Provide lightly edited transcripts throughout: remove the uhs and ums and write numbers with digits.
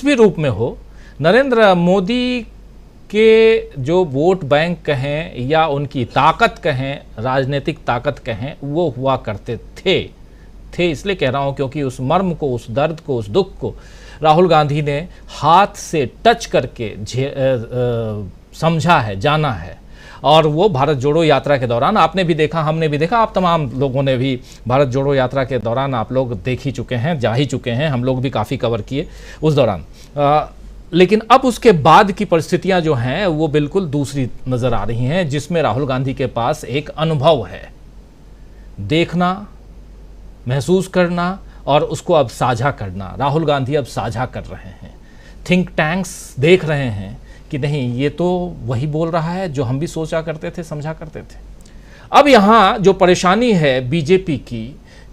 भी रूप में हो, नरेंद्र मोदी के जो वोट बैंक कहें या उनकी ताकत कहें, राजनीतिक ताकत कहें, वो हुआ करते थे इसलिए कह रहा हूं क्योंकि उस मर्म को, उस दर्द को, उस दुख को राहुल गांधी ने हाथ से टच करके समझा है, जाना है। और वो भारत जोड़ो यात्रा के दौरान आपने भी देखा, हमने भी देखा, आप तमाम लोगों ने भी भारत जोड़ो यात्रा के दौरान आप लोग देख ही चुके हैं, जा ही चुके हैं, हम लोग भी काफ़ी कवर किए उस दौरान। लेकिन अब उसके बाद की परिस्थितियां जो हैं वो बिल्कुल दूसरी नज़र आ रही हैं, जिसमें राहुल गांधी के पास एक अनुभव है, देखना, महसूस करना और उसको अब साझा करना। राहुल गांधी अब साझा कर रहे हैं, थिंक टैंक्स देख रहे हैं कि नहीं, ये तो वही बोल रहा है जो हम भी सोचा करते थे, समझा करते थे। अब यहाँ जो परेशानी है बीजेपी की,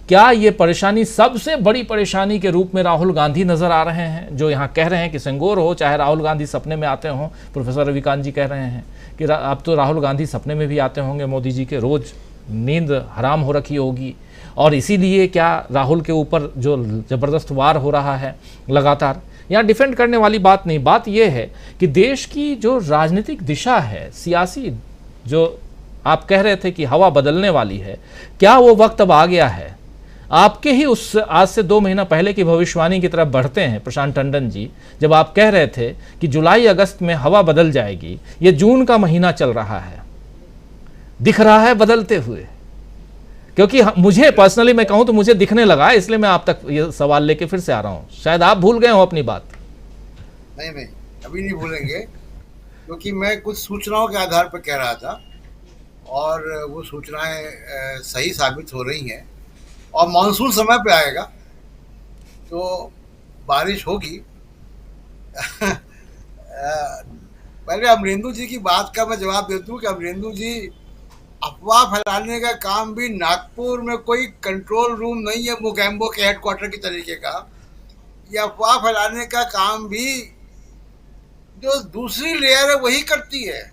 क्या ये परेशानी सबसे बड़ी परेशानी के रूप में राहुल गांधी नजर आ रहे हैं, जो यहाँ कह रहे हैं कि सेंगोर हो चाहे राहुल गांधी सपने में आते हों। प्रोफेसर रविकांत जी कह रहे हैं कि अब तो राहुल गांधी सपने में भी आते होंगे मोदी जी के, रोज नींद हराम हो रखी होगी, और इसीलिए क्या राहुल के ऊपर जो ज़बरदस्त वार हो रहा है लगातार। यहाँ डिफेंड करने वाली बात नहीं, बात यह है कि देश की जो राजनीतिक दिशा है, सियासी जो आप कह रहे थे कि हवा बदलने वाली है, क्या वो वक्त अब आ गया है? आपके ही उस आज से 2 महीना पहले की भविष्यवाणी की तरफ बढ़ते हैं प्रशांत टंडन जी, जब आप कह रहे थे कि जुलाई अगस्त में हवा बदल जाएगी। ये जून का महीना चल रहा है, दिख रहा है बदलते हुए, क्योंकि मुझे पर्सनली मैं कहूं तो मुझे दिखने लगा, इसलिए मैं आप तक ये सवाल लेके फिर से आ रहा हूं। शायद आप भूल गए हो अपनी बात। नहीं, अभी नहीं भूलेंगे, क्योंकि मैं कुछ सूचनाओं के आधार पर कह रहा था और वो सूचनाएं सही साबित हो रही हैं। और मानसून समय पे आएगा तो बारिश होगी। पहले अमरेंदु जी की बात का मैं जवाब दे दूं कि अमरेंदु जी, अफवाह फैलाने का काम भी, नागपुर में कोई कंट्रोल रूम नहीं है मोगैम्बो के हेडक्वार्टर की तरीके का। ये अफवाह फैलाने का काम भी जो दूसरी लेयर है वही करती है।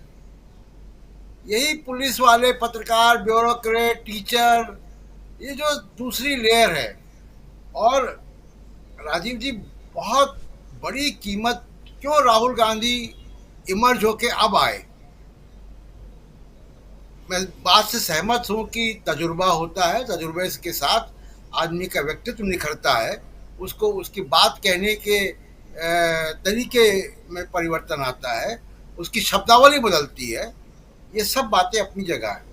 यही पुलिस वाले, पत्रकार, ब्यूरोक्रेट, टीचर, ये जो दूसरी लेयर है। और राजीव जी, बहुत बड़ी कीमत क्यों राहुल गांधी इमर्ज होके अब आए। मैं बात से सहमत हूं कि तजुर्बा होता है, तजुर्बे के साथ आदमी का व्यक्तित्व निखरता है, उसको उसकी बात कहने के तरीके में परिवर्तन आता है, उसकी शब्दावली बदलती है। ये सब बातें अपनी जगह है,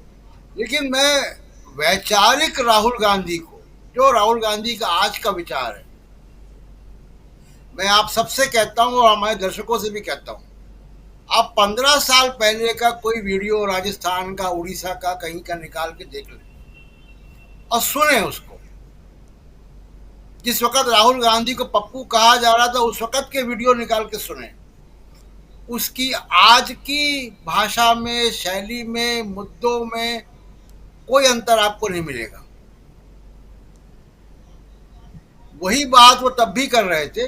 लेकिन मैं वैचारिक राहुल गांधी को, जो राहुल गांधी का आज का विचार है, मैं आप सबसे कहता हूं और हमारे दर्शकों से भी कहता हूं, आप 15 साल पहले का कोई वीडियो राजस्थान का, उड़ीसा का, कहीं का निकाल के देख लें और सुने उसको। जिस वक्त राहुल गांधी को पप्पू कहा जा रहा था, उस वक्त के वीडियो निकाल के सुने। उसकी आज की भाषा में, शैली में, मुद्दों में कोई अंतर आपको नहीं मिलेगा। वही बात वो तब भी कर रहे थे।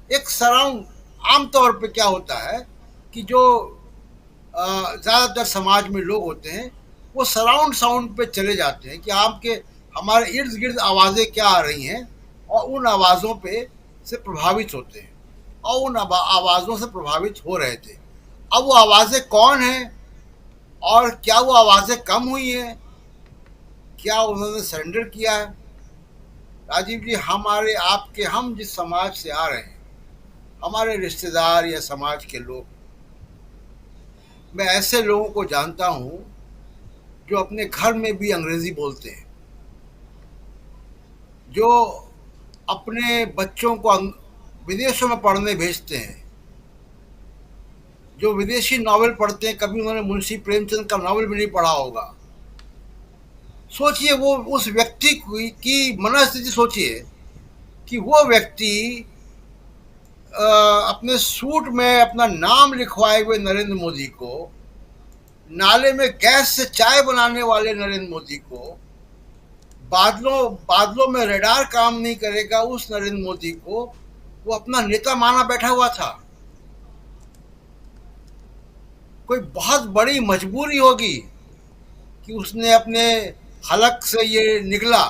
एक सराउंड, आमतौर पे क्या होता है कि जो ज़्यादातर समाज में लोग होते हैं, वो सराउंड साउंड पे चले जाते हैं कि आपके हमारे इर्द गिर्द आवाज़ें क्या आ रही हैं, और उन आवाज़ों पे से प्रभावित होते हैं, और उन आवाज़ों से प्रभावित हो रहे थे। अब वो आवाज़ें कौन हैं और क्या वो आवाज़ें कम हुई हैं, क्या उन्होंने सरेंडर किया है? राजीव जी, हमारे आपके, हम जिस समाज से आ रहे हैं, हमारे रिश्तेदार या समाज के लोग, मैं ऐसे लोगों को जानता हूं जो अपने घर में भी अंग्रेजी बोलते हैं, जो अपने बच्चों को विदेशों में पढ़ने भेजते हैं, जो विदेशी नॉवेल पढ़ते हैं। कभी उन्होंने मुंशी प्रेमचंद का नॉवेल भी नहीं पढ़ा होगा। सोचिए वो उस व्यक्ति की मनस्थिति, सोचिए कि वो व्यक्ति अपने सूट में अपना नाम लिखवाए हुए नरेंद्र मोदी को, नाले में गैस से चाय बनाने वाले नरेंद्र मोदी को, बादलों में रडार काम नहीं करेगा उस नरेंद्र मोदी को वो अपना नेता माना बैठा हुआ था। कोई बहुत बड़ी मजबूरी होगी कि उसने अपने हलक से ये निकला।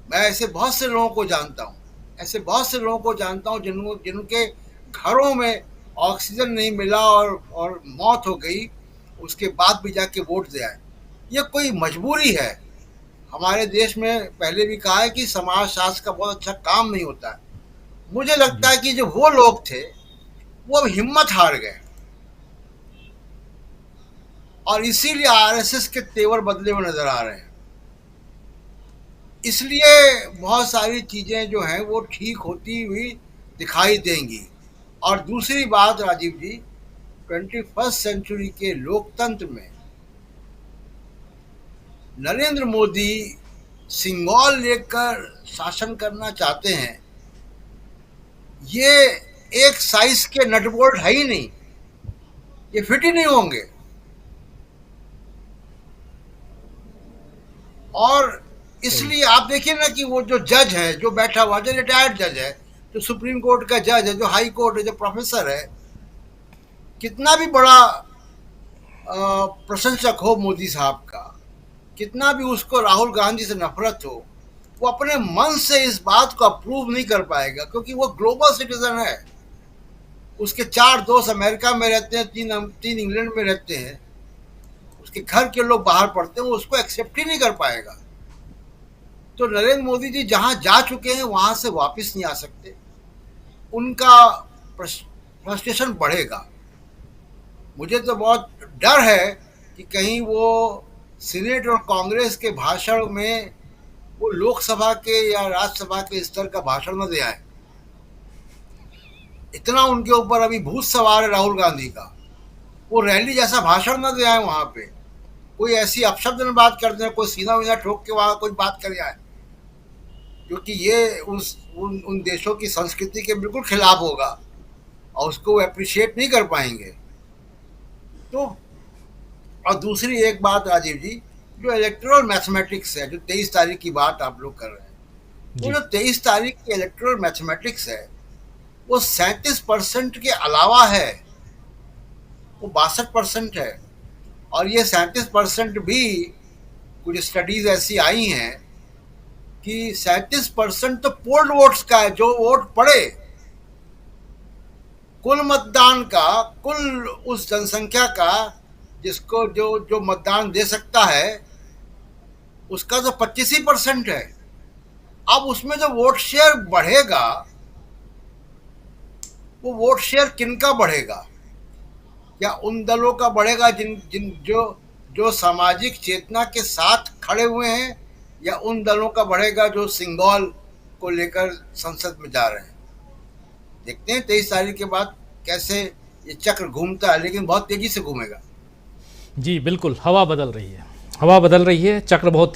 मैं ऐसे बहुत से लोगों को जानता हूं, ऐसे बहुत से लोगों को जानता हूँ जिनके घरों में ऑक्सीजन नहीं मिला और मौत हो गई, उसके बाद भी जाके वोट दे आए। ये कोई मजबूरी है। हमारे देश में पहले भी कहा है कि समाज शास्त्र का बहुत अच्छा काम नहीं होता है। मुझे लगता जी है कि जो वो लोग थे वो अब हिम्मत हार गए और इसीलिए आरएसएस के तेवर बदले हुए नजर आ रहे हैं। इसलिए बहुत सारी चीजें जो हैं वो ठीक होती हुई दिखाई देंगी। और दूसरी बात राजीव जी, 21st सेंचुरी के लोकतंत्र में नरेंद्र मोदी सिंगल लेकर शासन करना चाहते हैं, ये एक साइज के नट बोल्ट है ही नहीं, ये फिट ही नहीं होंगे। और सही। इसलिए आप देखिए ना कि वो जो जज है जो बैठा हुआ, जो रिटायर्ड जज है, जो सुप्रीम कोर्ट का जज है, जो हाई कोर्ट है, जो प्रोफेसर है, कितना भी बड़ा प्रशंसक हो मोदी साहब का, कितना भी उसको राहुल गांधी से नफरत हो, वो अपने मन से इस बात को अप्रूव नहीं कर पाएगा, क्योंकि वो ग्लोबल सिटीजन है। उसके 4 दोस्त अमेरिका में रहते हैं, तीन इंग्लैंड में रहते हैं, उसके घर के लोग बाहर पढ़ते हैं, वो उसको एक्सेप्ट ही नहीं कर पाएगा। तो नरेंद्र मोदी जी जहां जा चुके हैं वहां से वापस नहीं आ सकते। उनका फ्रस्ट्रेशन बढ़ेगा। मुझे तो बहुत डर है कि कहीं वो सीनेट और कांग्रेस के भाषण में वो लोकसभा के या राज्यसभा के स्तर का भाषण न दे आए। इतना उनके ऊपर अभी भूत सवार है राहुल गांधी का। वो रैली जैसा भाषण न दे आए वहां पे, कोई ऐसी अपशब्द में बात कर दें, कोई सीना वीना ठोक के वहां कोई बात कर आए, क्योंकि ये उन देशों की संस्कृति के बिल्कुल खिलाफ होगा और उसको अप्रिशिएट नहीं कर पाएंगे। तो और दूसरी एक बात राजीव जी, जो इलेक्टोरल मैथमेटिक्स है, जो 23 तारीख की बात आप लोग कर रहे हैं, वो जी जो 23 तारीख की इलेक्टोरल मैथमेटिक्स है वो 37% के अलावा है, वो 62% है। और ये 37% भी कुछ स्टडीज ऐसी आई हैं कि 37% तो पोल्ड वोट्स का है, जो वोट पड़े। कुल मतदान का, कुल उस जनसंख्या का जिसको जो जो मतदान दे सकता है, उसका तो 25% है। अब उसमें जो वोट शेयर बढ़ेगा, वो वोट शेयर किनका बढ़ेगा? या उन दलों का बढ़ेगा जिन जिन जो जो सामाजिक चेतना के साथ खड़े हुए हैं, या उन दलों का बढ़ेगा जो सिंगल को लेकर संसद में जा रहे हैं? देखते हैं 23 तारीख के बाद कैसे ये चक्र घूमता है, लेकिन बहुत तेजी से घूमेगा। जी बिल्कुल, हवा बदल रही है, हवा बदल रही है, चक्र बहुत